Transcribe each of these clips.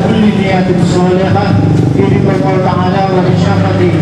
كل نية صالحة بإذن الله تعالى وبشفقته.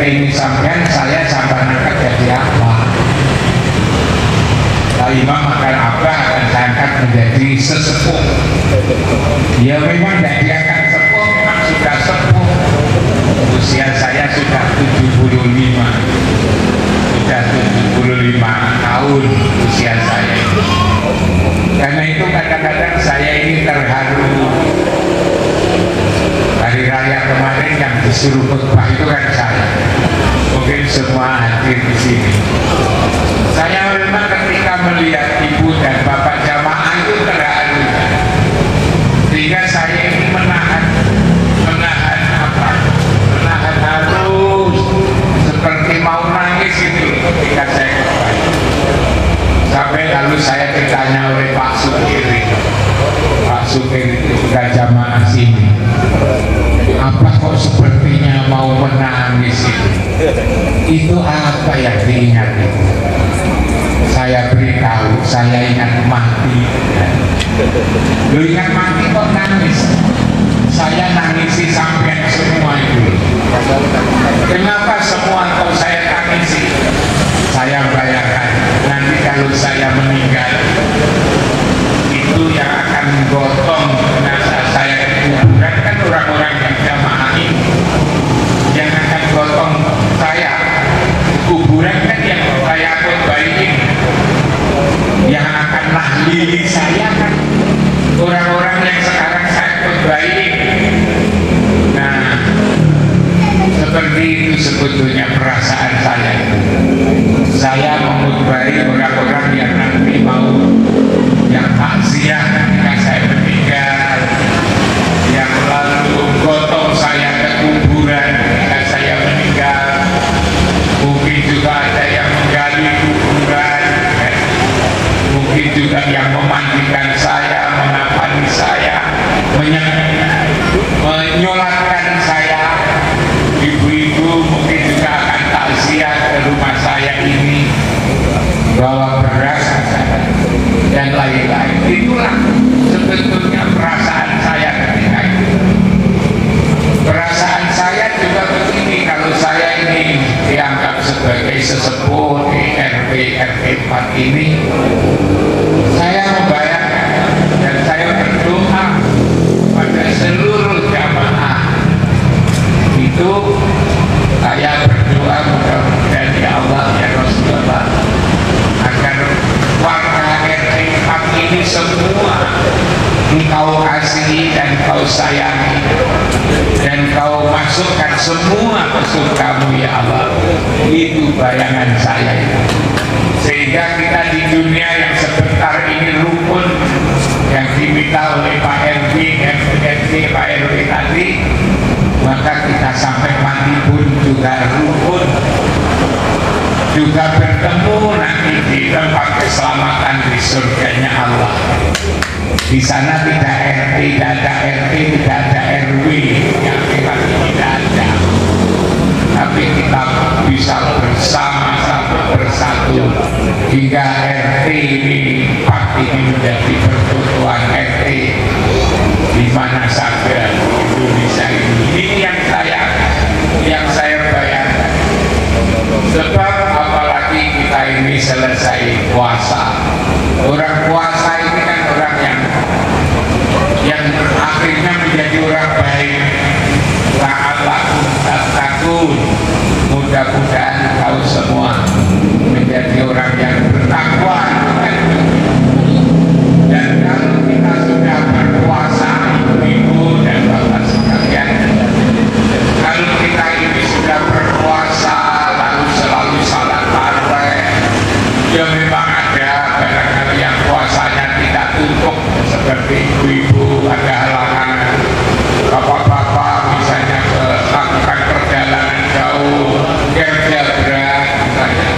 Ini sampean saya sampai angkat jadi apa? Pak Imam akan apa akan saya angkat menjadi sesepuh. Ya memang tidak diangkat sepuh, memang sudah sepuh. Usia saya sudah 75. Sudah 75 tahun usia saya. Karena itu kadang-kadang saya ini terharu. Hari raya kemarin yang disuruh khutbah itu kan saya. Mungkin semua hadir di sini. Saya memang ketika melihat ibu dan bapak jamaah itu terharu. Sehingga saya ini menahan harus seperti mau nangis itu ketika saya khutbah. Sampai lalu saya ditanya oleh Pak Sukir itu bukan jamaah sini. Apa kok sepertinya mau menangis itu? Itu apa yang diingat itu? Saya beritahu, saya ingat mati. Lu ingat mati kok nangis? Saya nangisi sampai semua itu. Kenapa semua kok saya tangisi? Saya bayangkan nanti kalau saya meninggal, itu yang akan gotong jenazah saya ke kuburan kan orang-orang yang jamaah ini, yang akan gotong saya kuburan kan yang saya khutbahin, yang akan nahlili saya kan orang-orang yang sekarang saya khutbahin. Nah, seperti itu sebetulnya perasaan saya itu. Saya mengkhutbahi orang-orang yang nanti mau yang takziah ketika saya meninggal, yang lalu gotong saya ke kuburan ketika saya meninggal. Mungkin juga ada yang menggali kuburan, mungkin juga yang memandikan saya, menapani saya, menyolatkan saya. Ibu-ibu mungkin juga akan takziah ke rumah saya ini, bawa beras dan lain-lain. Itulah sebetulnya perasaan saya ketika itu. Perasaan saya juga begini, kalau saya ini dianggap sebagai sesepuh di RT 4 ini, saya membayangkan dan saya berdoa pada seluruh jamaah itu. Saya berdoa mudah-mudahan ya Allah ya Rasulullah, agar warga RT 4 ini semua Engkau kasihi dan Engkau sayangi dan Engkau masukkan semua ke surgamu ya Allah. Itu bayangan saya itu. Sehingga kita di dunia yang sebentar ini rukun yang diminta oleh Pak RT, Pak RW tadi, maka kita sampai mati pun juga rukun, juga bertemu nanti di tempat keselamatan di surganya Allah. Di sana tidak ada RT, tidak ada RW, yang kita tidak ada. Tapi kita bisa bersama-sama bersatu hingga RT ini menjadi persatuan RT di mana saja Indonesia ini. Ini yang saya bayangkan. Sebab apalagi kita ini selesai puasa. Orang puasa ini kan orang yang akhirnya menjadi orang baik. La'allakum tattaqun. mudah-mudahan kau semua menjadi orang yang bertakwa. Dan kalau kita sudah berpuasa, ibu-ibu dan bapak sekalian, kalau kita ini sudah berpuasa lalu selalu salat tarawih, ya memang ada barangkali yang puasanya tidak tutup seperti ibu-ibu, ada halangan, bapak-bapak misalnya melakukan perjalanan jauh, kerja berat misalnya,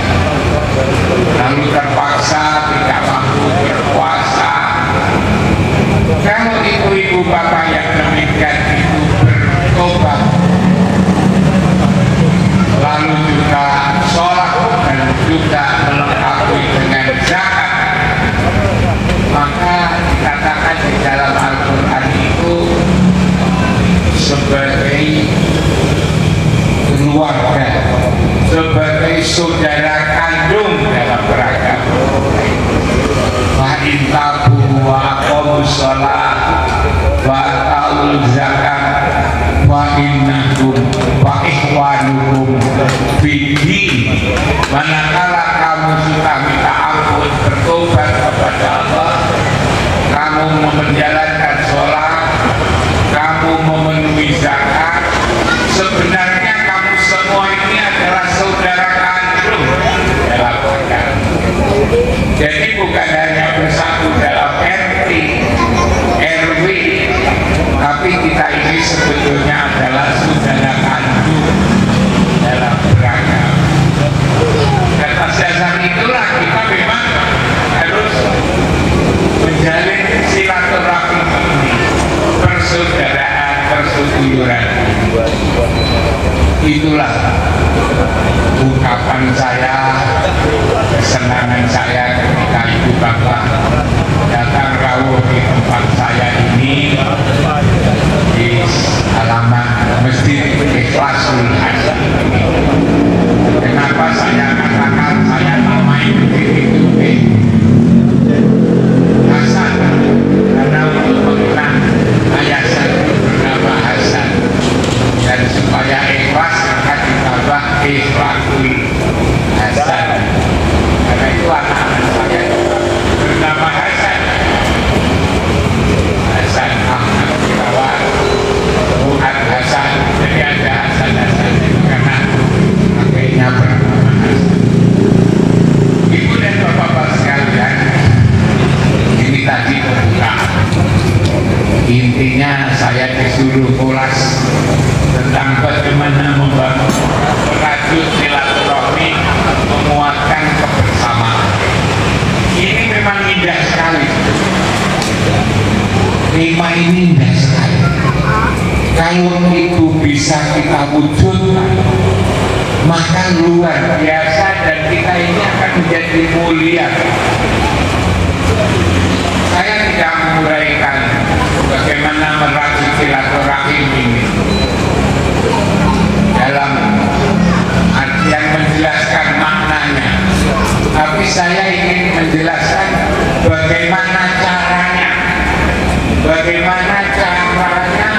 lalu terpaksa tidak mampu berpuasa. Kalau ibu-ibu bapak yang demikian itu bertobat, lalu juga sholat dan juga melengkapi dengan zakat, maka dikatakan di dalam Al-Quran itu sebagai keluarga, sebagai saudara kandung dalam beragama. Wa intabu wa aqamus shalah wa ata'ul zakat wa innakum wa ikhwanukum fiddin. Manakala kamu sudah minta ampun, bertobat kepada Allah, kamu menjalankan sholat, kamu memenuhi zakat, sebenarnya kamu semua ini adalah saudara kandung dalam agama. Jadi bukan hanya bersatu dalam RT, RW, tapi kita ini sebetulnya adalah saudara kandung dalam beragama. Dan atas dasar itulah kita memang harus menjalin silaturahmi ini, persaudaraan, persaudaraan. Itulah ungkapan saya, kesenangan saya ketika ibu bapak datang rawuh di tempat saya ini di halaman Masjid Ikhlasul Hasan. Kenapa saya katakan saya namai masjid itu Hasan? Karena untuk mengenang yayasan bernama Hasan, dan supaya ikhlas maka ditambah Ikhlasul Hasan. Karena itu anak-anak saya bernama Hasan, Hasan Ahmad Kirawan, Fuad Hasan. Jadi ada Hasan-Hasan itu karena akhirnya bernama Hasan. Ibu dan bapak-bapak sekalian, ini tadi membuka. Intinya saya disuruh ulas tentang bagaimana membangun merajut silaturahmi, menguatkan kebersamaan. Ini memang indah sekali. Tema ini indah sekali. Kalau itu bisa kita wujudkan, maka luar biasa dan kita ini akan menjadi mulia. Saya tidak menguraikan bagaimana merajut silaturahim ini dalam artian menjelaskan maknanya, tapi saya ingin menjelaskan bagaimana caranya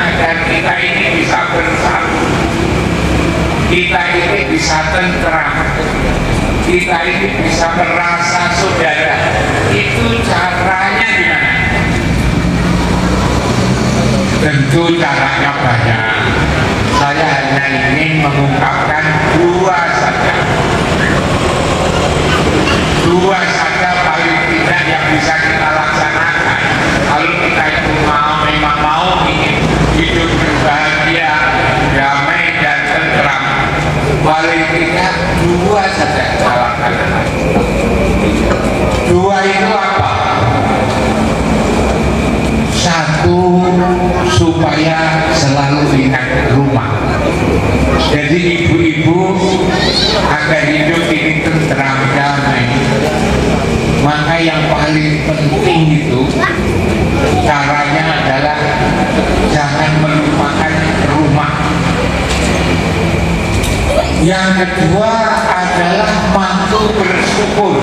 agar kita ini bisa bersatu, kita ini bisa tentram, kita ini bisa merasa saudara. Itu caranya gimana? Tentu caranya banyak. Saya hanya ingin mengungkapkan dua saja paling tidak yang bisa kita laksanakan. Kalau kita itu memang mau ingin hidup berbahagia, damai dan tentram, paling tidak dua saja kita laksanakan. Dua itu apa? Satu, supaya selalu ingat rumah. Jadi ibu-ibu agar hidup ini tentram damai, maka yang paling penting itu caranya adalah jangan melupakan rumah. Yang kedua adalah mampu bersyukur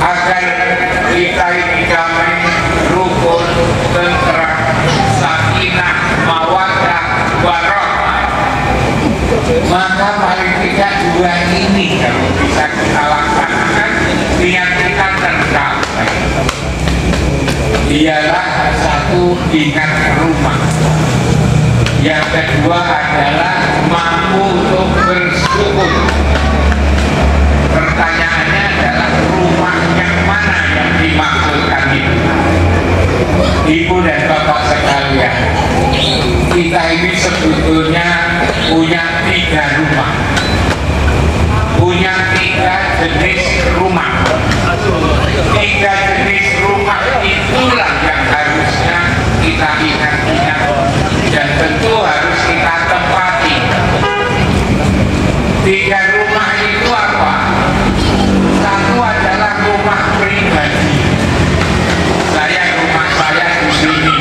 agar kita ini damai, rukun, tentram, sakinah, mawaddah, warahmah. Maka paling tidak dua ini kalau bisa kita laksanakan, niat kita tercapai. Ialah satu, ingat rumah. Yang kedua adalah mampu untuk bersyukur. Pertanyaannya adalah rumah yang mana yang dimaksudkan itu? Ibu dan bapak sekalian, kita ini sebetulnya punya 3 rumah, punya 3 jenis rumah. 3 jenis rumah itulah yang harusnya kita ingat-ingat dan tentu harus kita tempati. 3 rumah itu apa? Satu adalah rumah pribadi. Rumah saya di sini,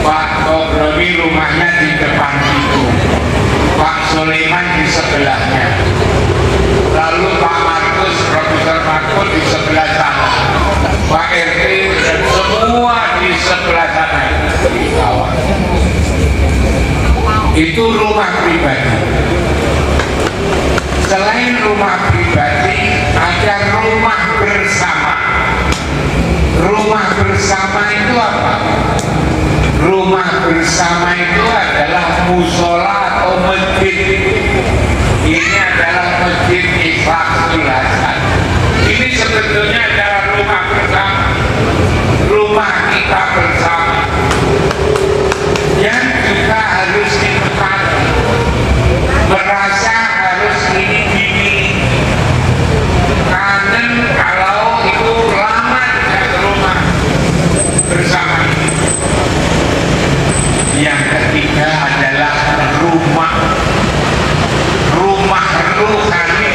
Pak Kobroni rumahnya di depan itu, Pak Sulaiman di sebelahnya, lalu Pak Markus, Profesor Markus di sebelah sana, Pak RT dan semua di sebelah sana di bawah. Itu rumah pribadi. Selain rumah pribadi, ada rumah bersama. Rumah bersama itu apa? Rumah bersama itu adalah musola atau masjid. Ini adalah masjid Ikhlasul Hasan. Ini sebetulnya adalah rumah bersama, rumah kita bersama, yang juga harus ditempati. Merasa harus ini kangen kalau itu lama dengan rumah bersama ini. Yang ketiga adalah rumah rohani,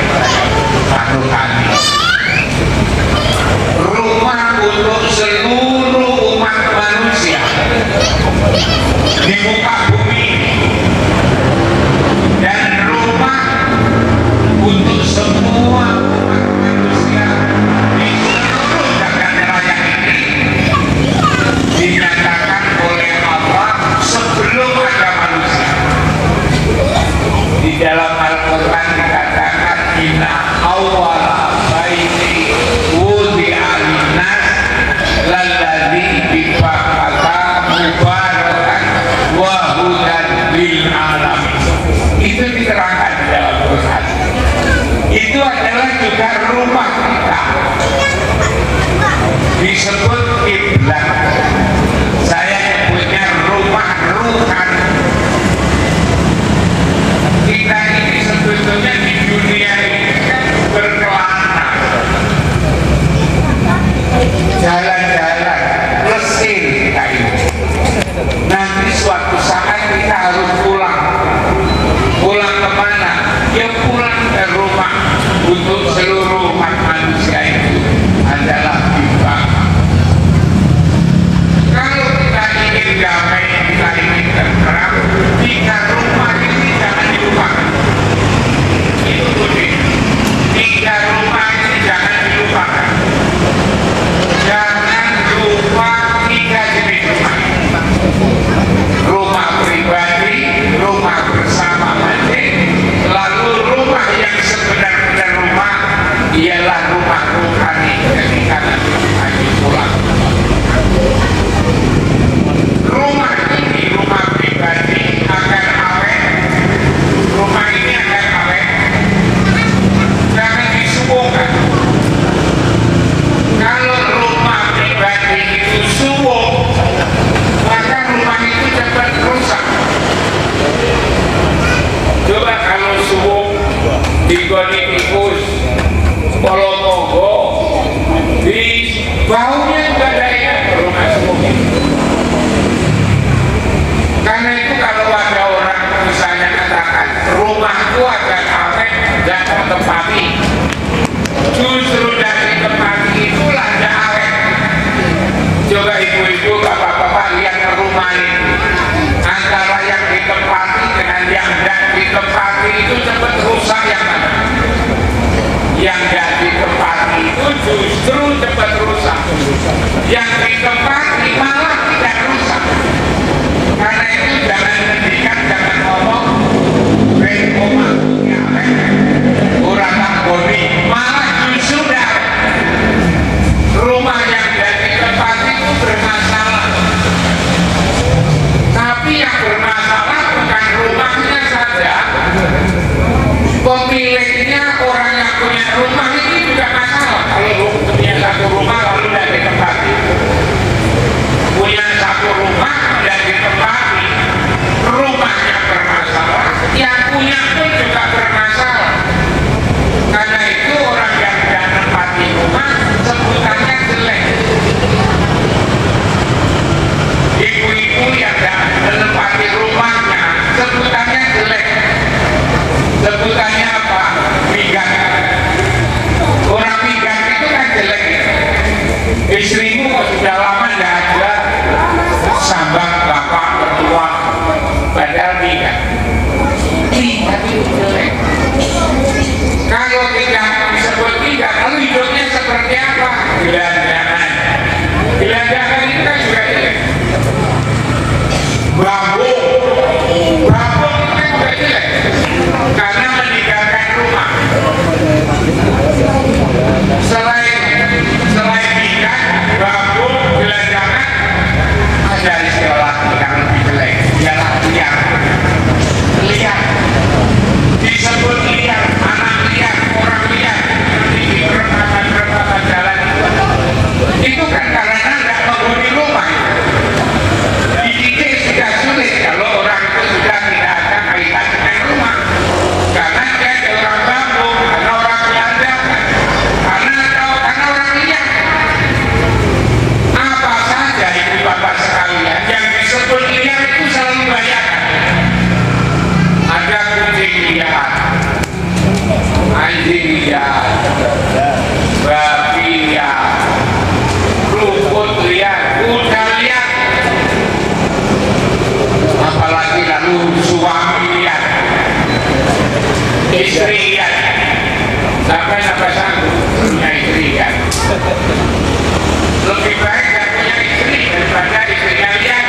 rumah untuk seluruh umat manusia di muka bumi, dan rumah untuk semua umat manusia di seluruh jagat raya ini dinyatakan oleh Allah sebelum ada manusia. Di dalam Al-Quran dikatakan inna awwala baiti wudi'a linnas lalladzi bi Bakkata mubarakan wa hudan lil alamin. Itu diterangkan di dalam Quran. Itu adalah juga rumah kita, disebut kiblat. Saya nyebutnya rumah rohani. Kita ini sebetulnya di dunia ini kan berkelana, jalan-jalan, lesir kita ini. Nanti suatu saat kita harus pulang. Pulang kemana? Ya pulang ke rumah. Untuk seluruh umat manusia itu adalah di Bapa. Kalau kita ingin damai, kita ingin tenteram, 3 rumah ini jangan dilupakan. Itu penting. 3 rumah ini jangan dilupakan. Jangan lupa 3 jenis rumah. Rumah pribadi, rumah bersama masjid, lalu rumah yang sebenar-benar rumah ialah rumah rohani ketika nanti haji pulang. Rumah ini, rumah pribadi agar awet. Rumah ini agar awet, jangan disubuhkan. Kalau rumah pribadi itu subuh, maka rumah itu cepat rusak. Coba kalau subuh digoni tikus, polomogo, di baunya juga ada ya rumah subuh. Karena itu kalau ada orang misalnya katakan rumahku agar awet dan tertempati, justru dari tempati itulah ada awet. Coba ibu-ibu, bapak-bapak lihat rumah ini, antara yang ditempati dengan yang tidak ditempati itu cepat rusak. Yang mana? Yang tidak ditempati itu justru cepat rusak. Yang ditempati malah tidak rusak. Karena itu jangan ngendikan, jangan ngomong istri kan, sampai sanggup punya istri kan. Lebih baik gak punya istri daripada istrinya liar.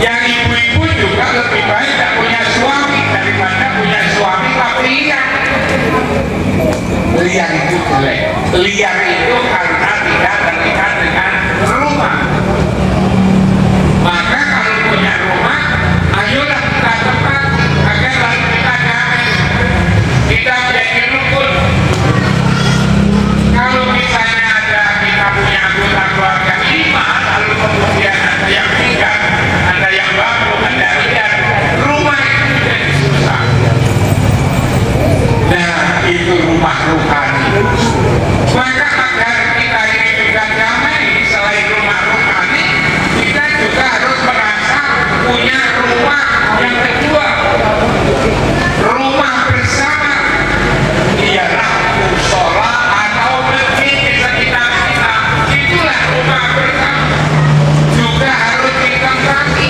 Yang ibu-ibu juga lebih baik gak punya suami daripada punya suami tapi liar. Liar itu jelek. Liar itu karena tidak terikat dengan rumah. Maka kalau punya rumah, ayolah kita tepati agar lalu kita damai, kita menjadi rukun. Kalau misalnya kita punya anggota keluarga 5, lalu kemudian ada yang tinggal, ada yang baru, ada liar, rumah itu jadi susah. Nah, itu rumah rohani. Maka agar kita ini juga damai, selain rumah rohani, kita juga harus merasa punya rumah yang kedua, rumah bersama. Ialah musola atau masjid di sekitar kita. Itulah rumah bersama. Juga harus ditempati.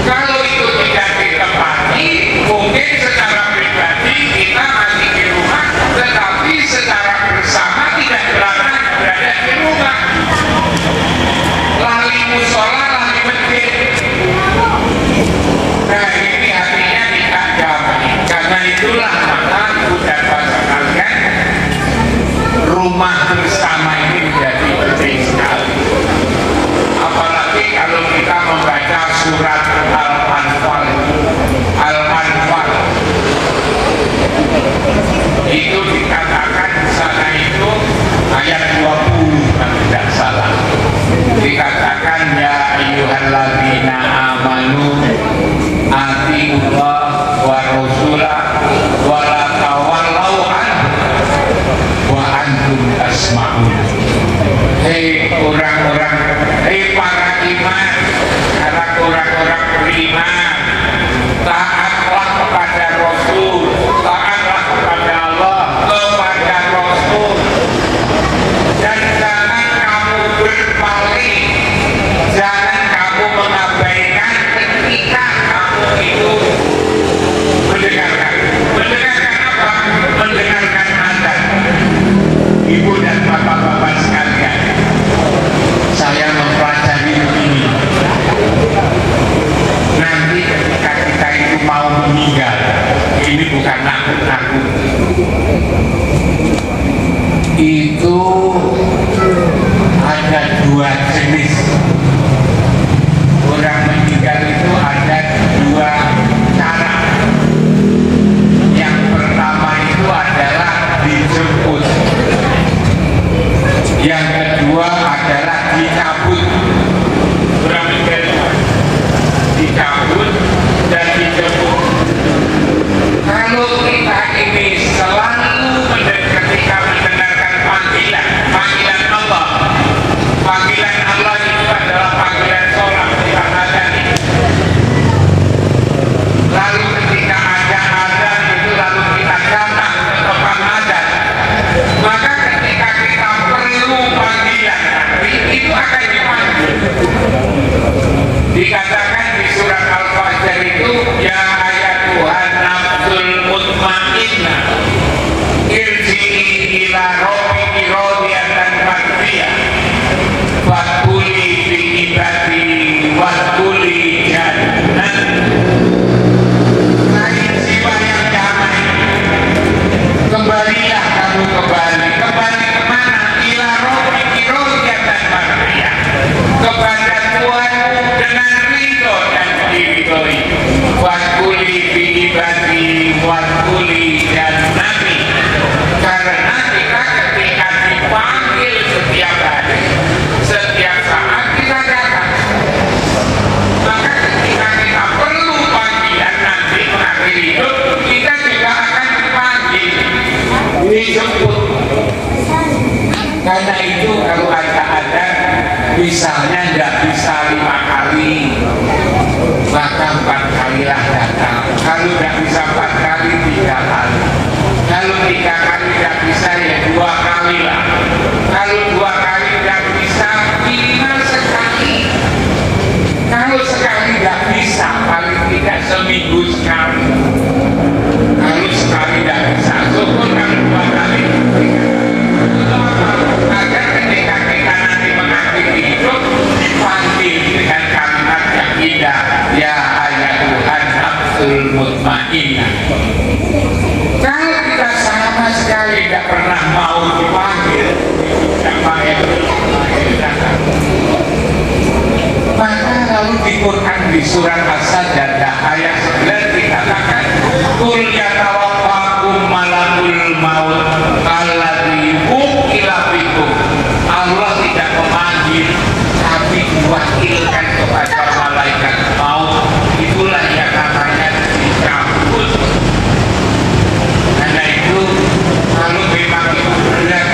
Kalau itu tidak ditempati, mungkin secara pribadi kita masih di rumah, tetapi secara bersama tidak berada di rumah. Lali musola, lali masjid. Nah, ini artinya tidak damai. Karena itulah maka udah bahasa kalian, rumah bersama ini menjadi penting sekali. Apalagi kalau kita membaca surat Al-Anfal. Al-Anfal itu dikatakan di sana itu ayat 20 kalau tidak salah. Dikatakan ya ayyuhalladzina amanu atiullah wa rasulah wa la tawallau anhu wa antum tasma'un. Hei orang-orang, hei para iman, para orang-orang beriman, taatlah kepada Rasul, taatlah kepada Allah, kepada Rasul, dan jangan kamu berpaling, jangan kamu mengabaikan ketika kamu itu mendengarkan apa? Mendengarkan azan. Ibu dan bapak-bapak sekalian, saya mempelajari ini. Nanti ketika kita itu mau meninggal, ini bukan nakut-nakut. Itu ada 2 jenis. Orang meninggal itu ada 2 cara. Yang pertama itu adalah dijemput. Yang kedua adalah dicabut. Orang meninggal dicabut dan dijemput. Kalau kita ini selalu Madinah. Kalau kita sama sekali tidak pernah mau dipanggil, maka lalu di Quran di surat As-Sajdah ayat 9 dikatakan kul yatawaffakum malakul maut alladzi wukila bikum. Allah tidak memanggil tapi diwakilkan kepada malaikat maut. Itulah yang namanya dicabut. Karena itu kalau memang itu berat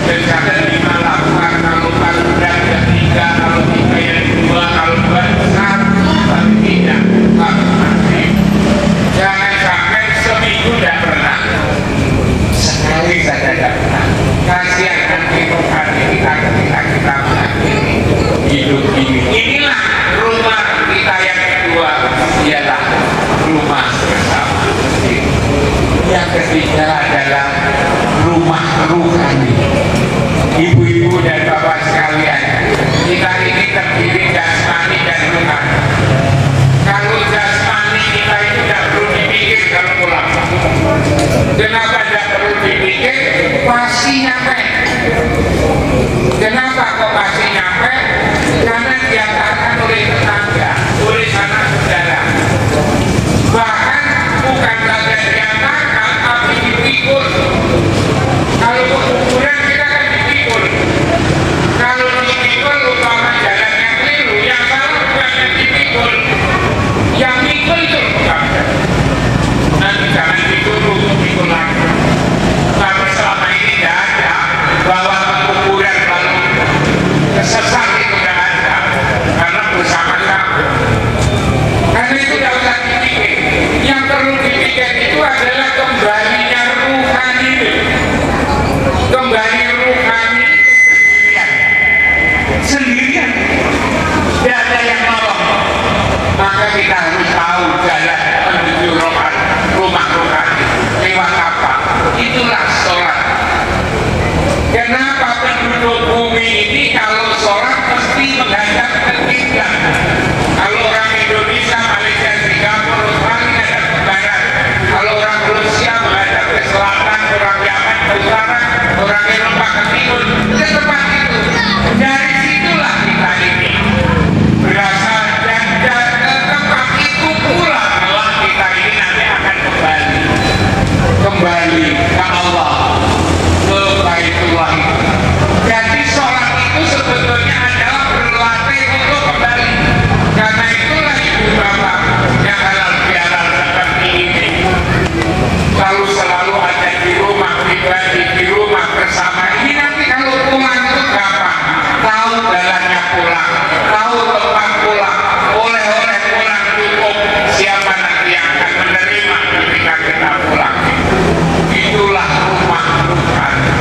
dan kadang lima lakukan, kalau berat yang tiga, kalau tiga yang dua, kalau dua satu, tapi tidak harus mati. Jangan sampai seminggu tidak pernah, sekali saja tidak pernah. Kasihan nanti rohani kita ketika kita mengakhiri hidup ini. Inilah rumah kita yang kedua, ialah rumah bersama. Yang ketiga adalah rumah rohani. Ibu-ibu dan bapak sekalian, kita ini terdiri jasmani dan rohani. Kalau jasmani kita itu tidak perlu dipikir kalau pulang. Kenapa tidak perlu dipikir? Pasti nyampe. Kenapa kok pasti nyampe? Karena diantarkan oleh tetangga, oleh sanak saudara. Bahkan bukan saja diantarkan, tapi dipikul. Kalau kuburan kita kan dipikul. Kalau dipikul umpama jalannya keliru, yang salah bukan yang dipikul, yang pikul itu bukan. Nanti jangan pikul lagi. Tapi selama ini tidak ada bahwa kuburan lalu kesesat itu tidak ada, karena bersama-sama. Karena itu tidak usah dipikir. Yang perlu dipikir itu adalah kembalinya rohani itu. Kembali rohani sendirian. Tidak ada yang nolong. Maka kita harus tahu jalan menuju rumah rohani. Lewat apa? Itulah sholat. Kenapa penduduk bumi ini kalau sholat mesti menghadap ke kiblat? Kalau orang Indonesia, Malaysia, Singapura, Australia menghadap ke barat. Kalau orang Rusia menghadap ke selatan, orang Yaman ke utara, orang Eropa ke timur. Ke tempat itu. Dari situlah kita ini berasal dan ke tempat itu pula kalau kita ini nanti akan kembali ke Allah, ke Baitullah. Jadi sholat itu sebetulnya adalah berlatih untuk kembali. Karena itulah ibu bapak yang halal bihalal seperti ini kalau selalu ada di rumah pribadi, di rumah bersama ini. Nanti kalau pulang itu gampang, tahu jalannya pulang, tahu tempat pulang, oleh-oleh pulang cukup, siapa nanti yang akan menerima ketika kita pulang. Itulah rumah rohani.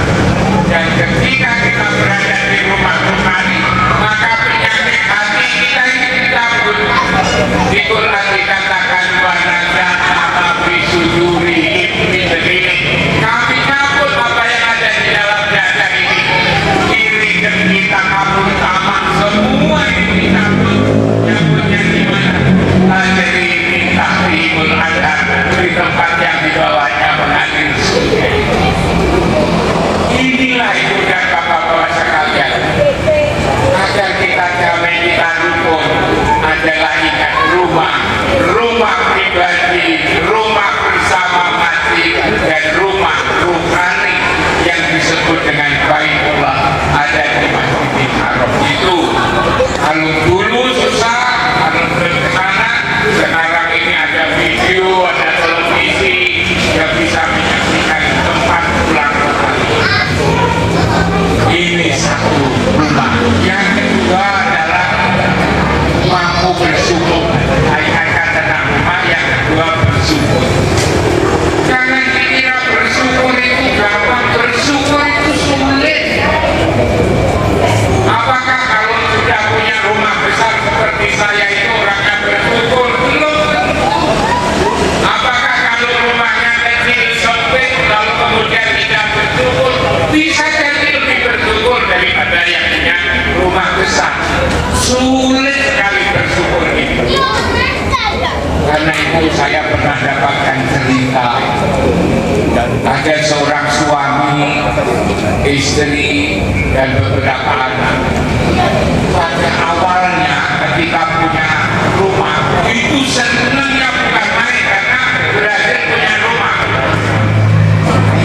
Dan ketika kita berada di rumah rohani, maka penyakit hati kita ini dicabut. Di Quran dikatakan wa naza'na fi sudurihim min ghillin. Kami cabut apa yang ada di dalam dada ini. Iri dengki takabur tamak semua ini dicabut. Cabutnya di mana? Tajri min tahtihimul adhar, di tempat yang di bawahnya mengalir sungai. Inilah ibu dan bapak-bapak sekalian. Agar kita damai, kita rukun, adalah ingat rumah pribadi, rumah bersama mati, dan rumah rohani yang disebut dengan Baitullah ada di Masjidil Haram. Itu kalau dulu susah, kalau belum ke sana, sekarang ini ada video, ada televisi yang bisa menyaksikan tempat pulang rohani. Ini satu rumah. Yang kedua adalah mampu bersyukur istri, dan beberapa anak. Pada awalnya ketika punya rumah itu senangnya bukan main karena berhasil punya rumah.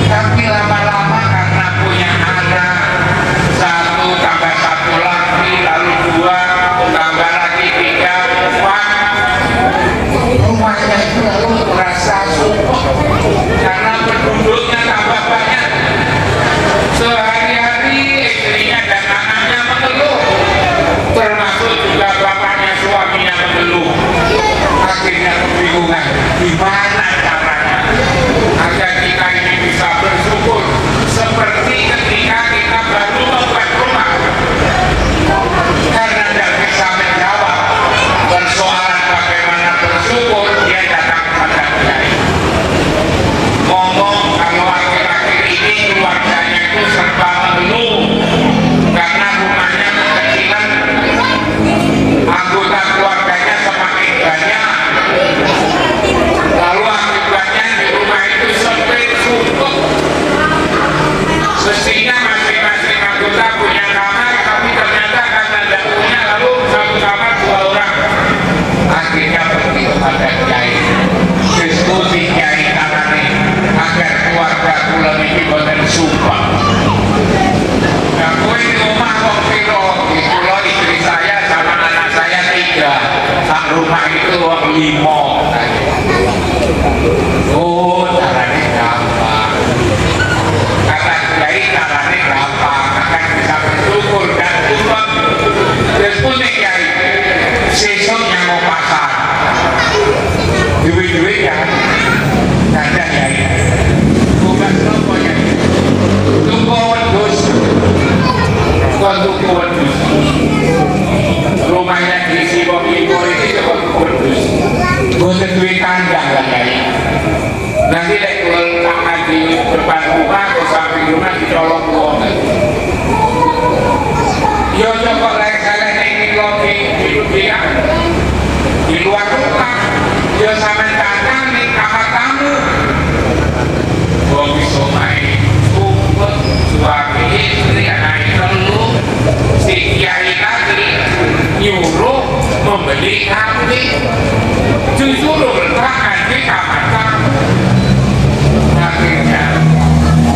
Tapi lama-lama karena punya anak, satu tambah satu lagi, lalu dua, tambah lagi tiga, empat, rumahnya itu lalu merasa sumpah karena penduduknya tambah banyak. Sehari-hari istrinya dan anaknya mengeluh, termasuk juga bapaknya, suaminya mengeluh. Akhirnya kebingungan, gimana caranya agar kita ini bisa bersyukur seperti ketika kita baru membuat rumah. Karena tidak bisa menjawab persoalan bagaimana bersyukur, dia datang kepada kiai. Ngomong kalau akhir-akhir ini keluarganya itu serba mengeluh karena rumahnya kekecilan, anggota keluarganya semakin banyak, lalu akibatnya di rumah itu sempit, suntuk. Mestinya masing-masing anggota punya kamar, tapi ternyata karena tidak punya, lalu satu kamar dua orang. Akhirnya pergi kepada kiai, diskusi kiai karane agar keluarga kula niki boten sumpah. Nah, kowe di rumah wong piro? Kula istri saya sama anak saya 3. Sak rumah itu wong 5. Oh, caranya gampang. Kata kiai caranya gampang, akan bisa bersyukur dan tumpah. Terus punya kiai, sesoknya mau pasar. Duit-duit ya, ada kiai. Bukan semuanya. Tunggu wedus, bukan tunggu wedus. Rumahnya diisi wong ibu ini coba tunggu wedus. Bukan duit kandang lah kiai. Nanti lek kalau tangan di depan rumah atau samping rumah dicolok wong. Yo coba lek saya ini lagi di luar rumah. Yo sama datang di kamar tamu. Wong bisa main kumpul suami istri anak itu si kiai tadi nyuruh membeli kambing, justru letakkan di kamar tamu. Akhirnya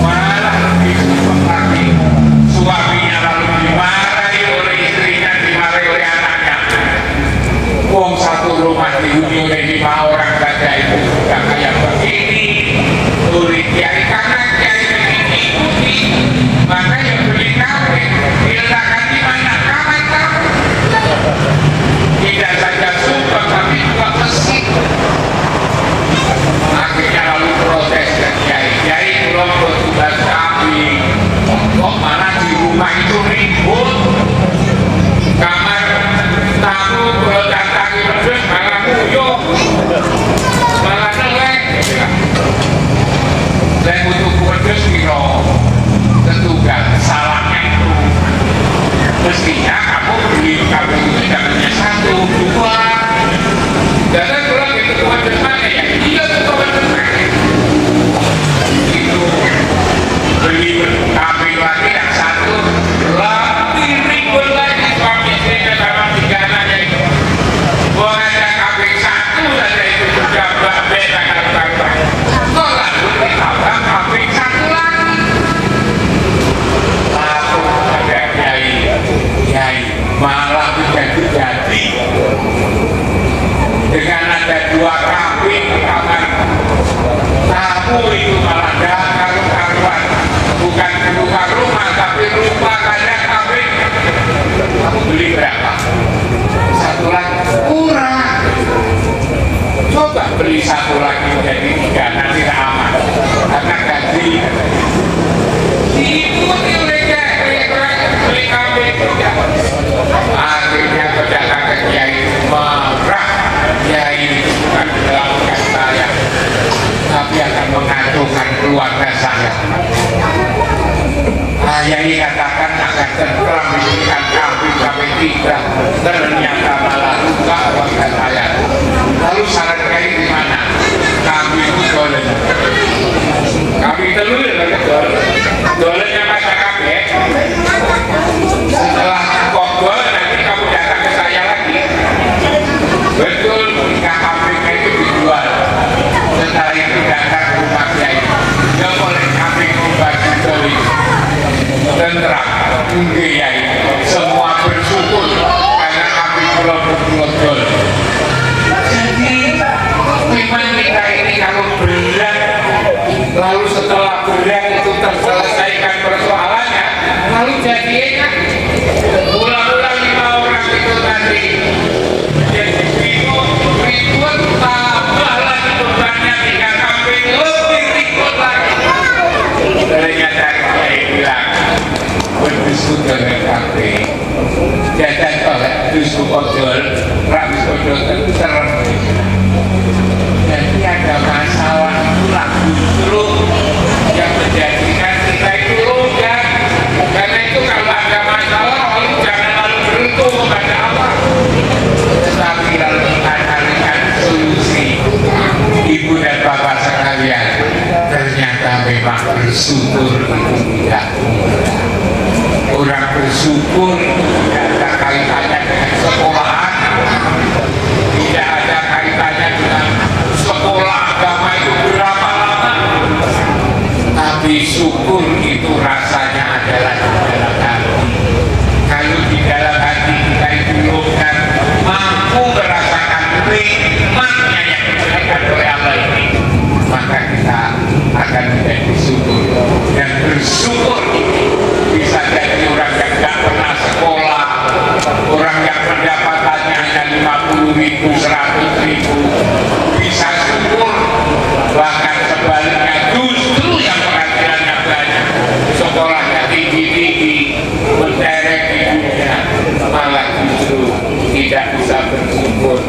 malah lebih sumpah lagi, suaminya lalu dimarahi oleh istrinya, dimarahi oleh anaknya. Wong satu rumah dihuni oleh 5 orang saja itu sudah kayak begini. Turi kiai karena kiai mengikuti, maka yang beli kambing diletakkan di mana kamar tamu. Tidak saja sumpah tapi juga kesik. Akhirnya lalu protes dan kiai belum bertugas kambing. Kok mana di rumah itu ribut? Kamar tamu kalau datangi wedus malah nguyuh, malah nelek. Saya butuh wedus kiro tertugas, salahnya itu. Mestinya kamu beli kambing itu jangan hanya 1, 2. Dan saya bilang itu wedus mana ya? Iya itu wedus mana? Itu beli kambing lagi yang 1, lebih ribut lagi suami istrinya sama 3 anaknya itu. Bukan ada kambing 1 saja itu sudah berbeda kata-kata. Kok lalu ditambah kambing 1 lagi? Lalu ada kiai malah jadi dengan ada 2 kambing di kamar tamu itu malah karu-karuan, bukan buka rumah tapi rumah banyak kambing. Kamu beli berapa? 1 lagi kurang, coba beli 1 lagi jadi 3, nanti aman karena gaji diikuti oleh beli kambing. Akhirnya pedagang ke kiai marah. Kiai itu bukan melakukan saya, tapi akan mengacaukan keluarga saya. Kiai katakan akan tenggelam diberikan kambing sampai 3, ternyata malah luka keluarga saya. Lalu saran kiai di mana? Kambing itu dolen. Kambing telur ya, dolennya masa kambing. kalau berat, lalu setelah berat itu terselesaikan persoalannya, lalu jadi enak. Mula-mula 5 orang itu tadi jadi ribut, tambah lagi bebannya 3 kambing, lebih ribut lagi. Ternyata saya bilang berdisku dengan kambing jajan oleh disku kodol rabis kodol terserem. Jadi ada masalah itulah justru yang menjadikan kita itu longgar. Karena itu kalau ada masalah lalu jangan lalu beruntung kepada Allah, tetapi lalu kita carikan solusi. Ibu dan bapak sekalian, ternyata memang bersyukur itu tidak mudah. Orang bersyukur tidak ada kaitannya dengan sekolahan, tidak ada kaitannya dengan sekolah agama itu berapa lama, tapi syukur itu rasanya adalah di dalam hati. Kalau di dalam hati kita itu longgar, mampu merasakan nikmatnya yang diberikan oleh Allah ini, maka kita akan menjadi syukur. Dan bersyukur ini bisa jadi orang yang tidak pernah sekolah, orang yang pendapatannya hanya 50.000, 100.000, bisa syukur. Bahkan sebaliknya justru yang penghasilannya banyak, sekolahnya tinggi-tinggi, mentereng hidupnya, malah justru tidak bisa bersyukur.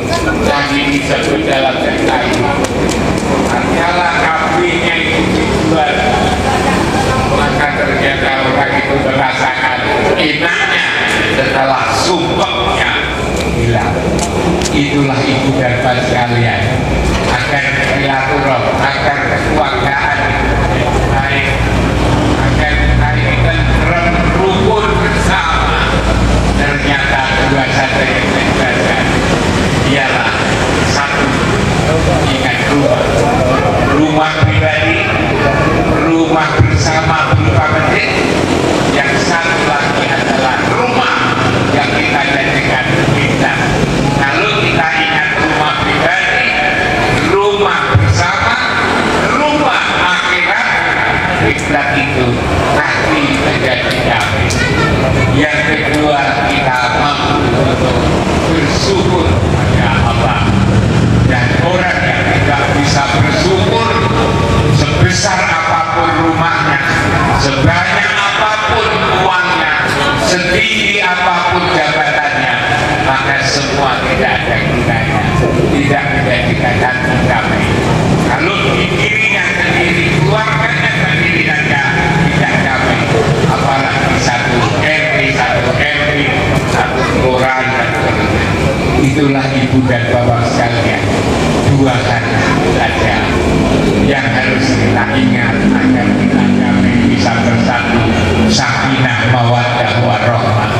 Tadi disebut dalam cerita ini, hanyalah kambingnya itu dijual, maka ternyata orang itu merasakan enaknya setelah sumpahnya hilang. Itulah ibu dan bapak sekalian, agar silaturahmi, agar kekeluargaan baik, agar kita ini tentrem rukun bersama. Ternyata dua saja yang dijelaskan, ialah satu, ingat rumah pribadi, rumah bersama berupa masjid. Yang satu lagi adalah rumah yang kita jadikan kita. Kalau kita ingat rumah pribadi, rumah bersama, rumah akhirat, kiblat itu pasti menjadi damai. Yang kedua, kita mampu untuk bersyukur pada Allah. Dan orang yang tidak bisa bersyukur, sebesar apapun rumahnya, sebanyak apapun uangnya, setinggi apapun jabatannya, maka semua tidak ada gunanya, tidak menjadikan hati damai. Kalau di dirinya sendiri, keluarganya sendiri saja tidak damai, apalagi satu RT, satu kelurahan, dan sebagainya. Itulah ibu dan bapak sekalian, dua hal saja yang harus kita ingat agar kita damai bisa bersatu, sakinah mawaddah warahmah,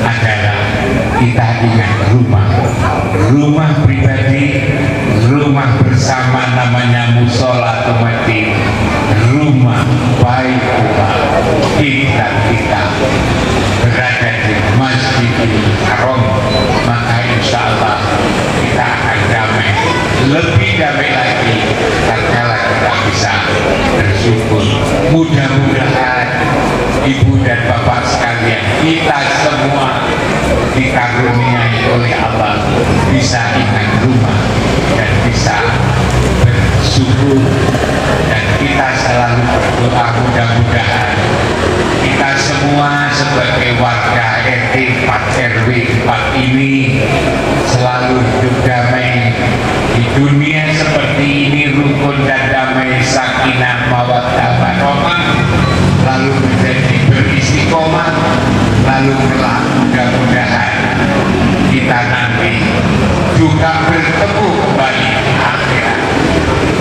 adalah kita ingat rumah pribadi, rumah bersama namanya musola masjid, rumah baiklah kita berada di Masjidil Haram, maka insya Allah kita akan damai, lebih damai lagi tatkala kita bisa bersyukur. Mudah-mudahan ibu dan bapak sekalian, kita semua dikaruniai oleh Allah bisa ingat rumah dan bisa bersyukur, dan kita selalu berdoa mudah-mudahan kita semua sebagai warga RT 4 RW 4 ini selalu hidup damai di dunia seperti ini, rukun dan damai, sakinah mawaddah warahmah, lalu menjadi beristiqomah, lalu kelak mudah-mudahan kita nanti juga bertemu kembali di akhirat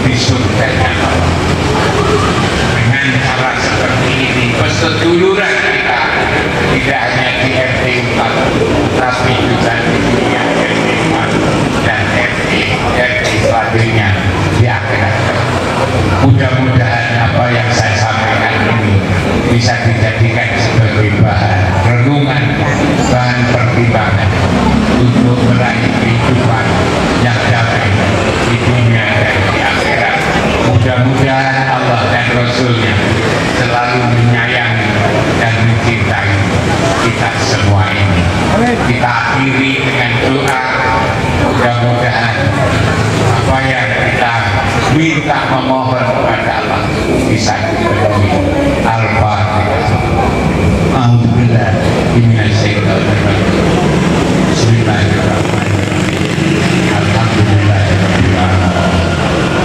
di surganya Allah. Dengan cara seperti ini, perseduluran kita tidak hanya di RT 4, tapi juga di dunia RT 4 dan RT selanjutnya di akhirat. Mudah-mudahan apa yang saya sampaikan ini bisa dijadikan sebagai bahan renungan, bahan pertimbangan untuk meraih kehidupan yang damai di dunia dan di akhirat. Mudah-mudahan Allah dan Rasulnya selalu menyayangi dan mencintai kita semua ini. Kita akhiri dengan doa, mudah-mudahan apa yang kita minta memohon kepada Allah bisa dipenuhi. Al-Fatihah. Alhamdulillah. Bismillahirrahmanirrahim. Alhamdulillahirabbil alamin.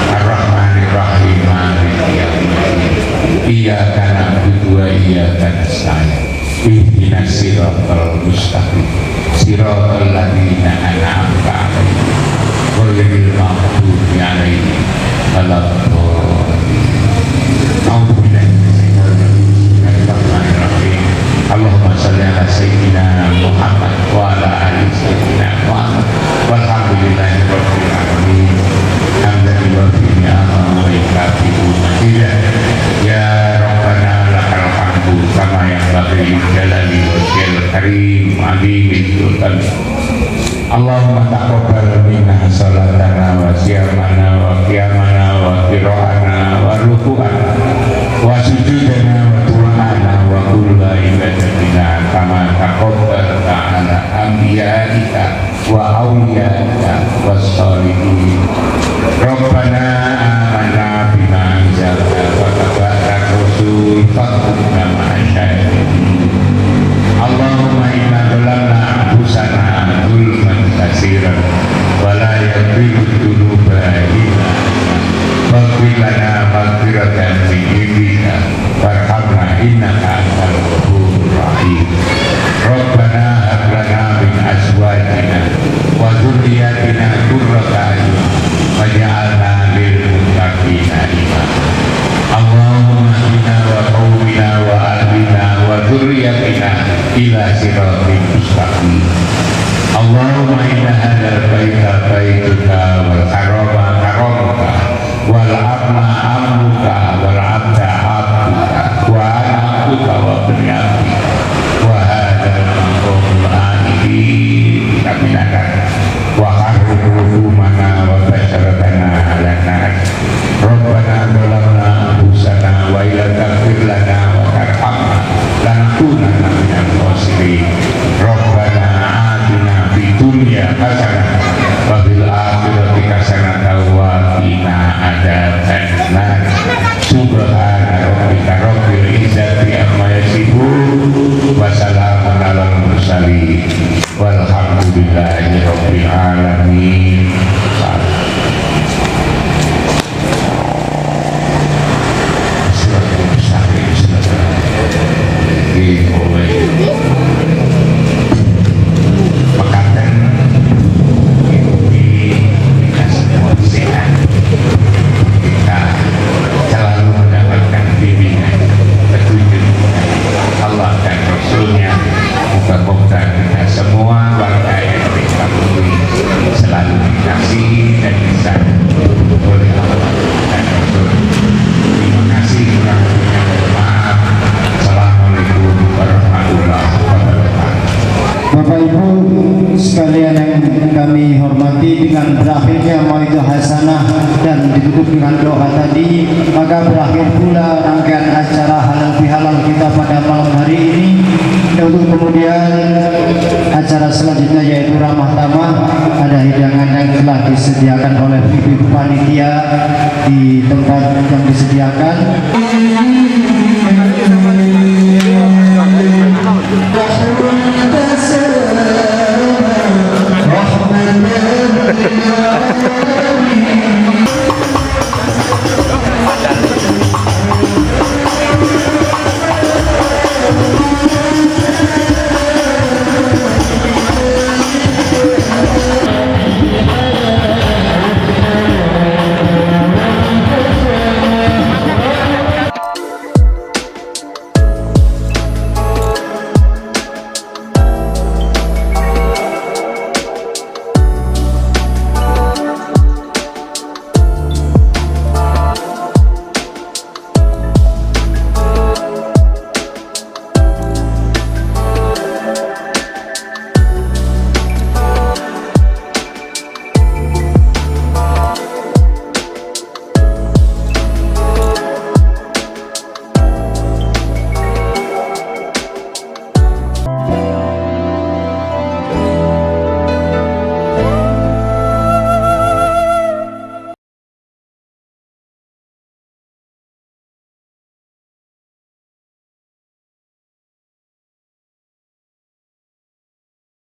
Ar-Rahmanir-Rahim. Maliki yaumiddin. Iyyaka na'budu wa iyyaka nasta'in. Ihdinas siratal mustaqim. Siratal ladzina an'amta 'alaihim ghairil maghdubi 'alaihim waladdallin. A'udzu billahi minasyaitonir rajim. Bismillahirrahmanirrahim. Allahumma shalli ala sayyidina Muhammad wa ala ali sayyidina Muhammad walhamdulillahi rabbil alamin. Hamdan lillahi ni'amahu wa yukafi'u mazidah. Ya Rabbana lakal hamdu kama yanbaghi li jalali wajhil karim alimil sultan. Allahumma taqabbal minna salatana wa siyamana wa qiyamana wa qira'ana wa ruku'ana wa sujudana wa du'ana wa kulla ibadatina kama taqabbalta ala anbiya'ika wa awliyaika wa sholihin. Rabbana amanna bima anzalta wa tabi'na rasul fakunna ma'asyahidin. Allahumma inna dhalamna anfusana zulman katsiran wa la yaghfiru dzunuba illa faghfir lana maghfiratan min indika warhamna innaka antal ghafurur rahim. Rabbana hab lana min azwajina wa dzurriyyatina qurrata a'yun waj'alna lil muttaqina imama. Allahumma inna wa qawmina wa ahlina wa dzurriyyatina ila siratal mustaqim. Allahumma inna hadzal baita baituka wal harama haramuka wal amna amruka wal abda abduka wa ana abduka wa bani wa hadzal maqamul amili kaminakan wa harruhu mana wa basyaratana ala nas. Rabbana dhalamna anfusana wa illa taghfir lana wa tarhamna lanakunanna minal khasirin. Rabbana atina fid dunya hasanah wa fil akhirati hasanah wa qina adzabannar. Subhana rabbika rabbil izzati amma yasifun wa salamun alal mursalin walhamdulillahi rabbil alamin. Mekaten kita semua sehat, kita selalu mendapatkan bimbingan petunjuk Allah dan Rasulnya. Moga-moga kita semua warga yang dikabuli selalu dikasihi dan disayangi oleh Allah dan Rasul. Terima kasih, kurang lebihnya mohon maaf. Assalamualaikum warahmatullahi wabarakatuh. Bapak Ibu sekalian yang kami hormati, dengan berakhirnya mauidhah hasanah dan ditutup dengan doa tadi, maka berakhir pula rangkaian acara halal bihalal kita pada malam hari ini. Untuk kemudian acara selanjutnya yaitu ramah tamah, ada hidangan yang telah disediakan oleh ibu panitia di tempat yang disediakan.